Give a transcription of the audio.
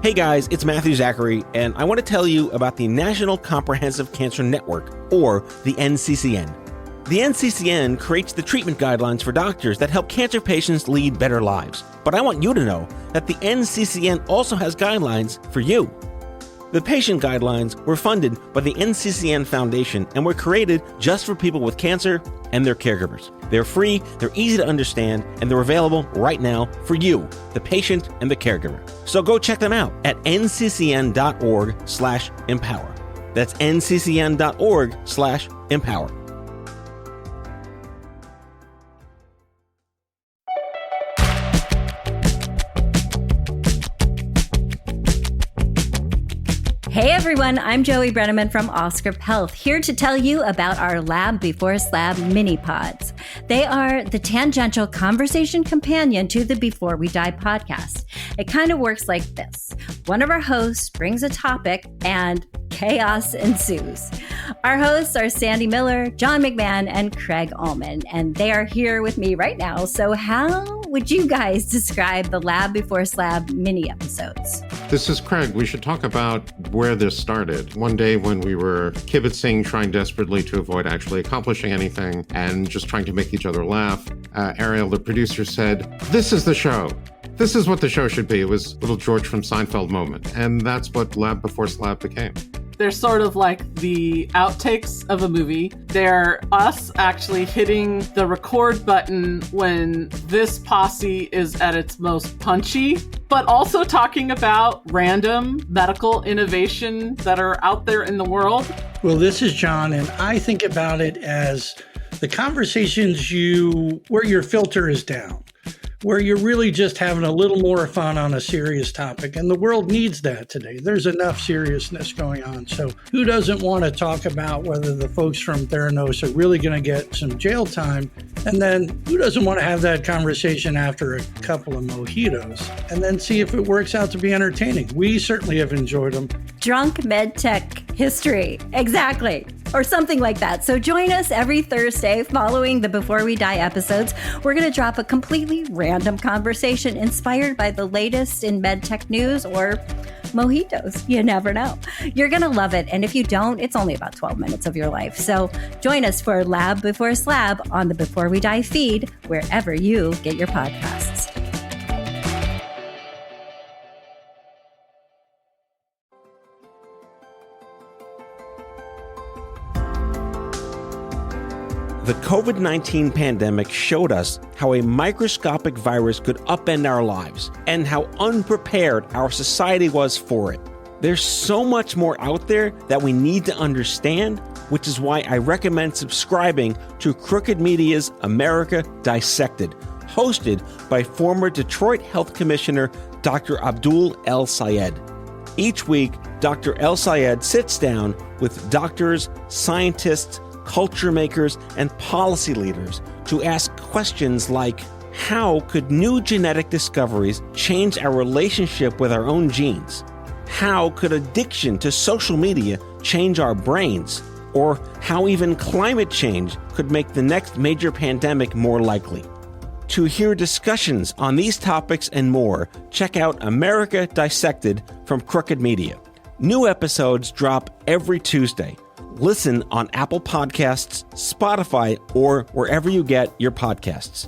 Hey guys, it's Matthew Zachary, and I want to tell you about the National Comprehensive Cancer Network, or the NCCN. The NCCN creates the treatment guidelines for doctors that help cancer patients lead better lives. But I want you to know that the NCCN also has guidelines for you. The patient guidelines were funded by the NCCN Foundation and were created just for people with cancer and their caregivers. They're free, they're easy to understand, and they're available right now for you, the patient and the caregiver. So go check them out at nccn.org/empower. That's nccn.org/empower. Hey everyone, I'm Joey Brenneman from Oscar Health, here to tell you about our Lab Before Slab mini pods. They are the tangential conversation companion to the Before We Die podcast. It kind of works like this. One of our hosts brings a topic and chaos ensues. Our hosts are Sandy Miller, John MacMahon, and Craig Ullman, and they are here with me right now. So how would you guys describe the Lab Before Slab mini episodes? This is Craig. We should talk about where this started. One day when we were kibitzing, trying desperately to avoid actually accomplishing anything and just trying to make each other laugh, Ariel, the producer, said, "This is the show. This is what the show should be." It was a little George from Seinfeld moment. And that's what Lab Before Slab became. They're sort of like the outtakes of a movie. They're us actually hitting the record button when this posse is at its most punchy, but also talking about random medical innovation that are out there in the world. Well, this is John, and I think about it as the conversations where your filter is down, where you're really just having a little more fun on a serious topic. And the world needs that today. There's enough seriousness going on. So who doesn't want to talk about whether the folks from Theranos are really going to get some jail time? And then who doesn't want to have that conversation after a couple of mojitos and then see if it works out to be entertaining? We certainly have enjoyed them. Drunk medtech history. Exactly. Or something like that. So join us every Thursday following the Before We Die episodes. We're going to drop a completely random conversation inspired by the latest in medtech news or mojitos. You never know. You're going to love it. And if you don't, it's only about 12 minutes of your life. So join us for Lab Before Slab on the Before We Die feed, wherever you get your podcasts. The COVID-19 pandemic showed us how a microscopic virus could upend our lives and how unprepared our society was for it. There's so much more out there that we need to understand, which is why I recommend subscribing to Crooked Media's America Dissected, hosted by former Detroit Health Commissioner Dr. Abdul El Sayed. Each week, Dr. El Sayed sits down with doctors, scientists, culture makers, and policy leaders to ask questions like, how could new genetic discoveries change our relationship with our own genes? How could addiction to social media change our brains? Or how even climate change could make the next major pandemic more likely? To hear discussions on these topics and more, check out America Dissected from Crooked Media. New episodes drop every Tuesday. Listen on Apple Podcasts, Spotify, or wherever you get your podcasts.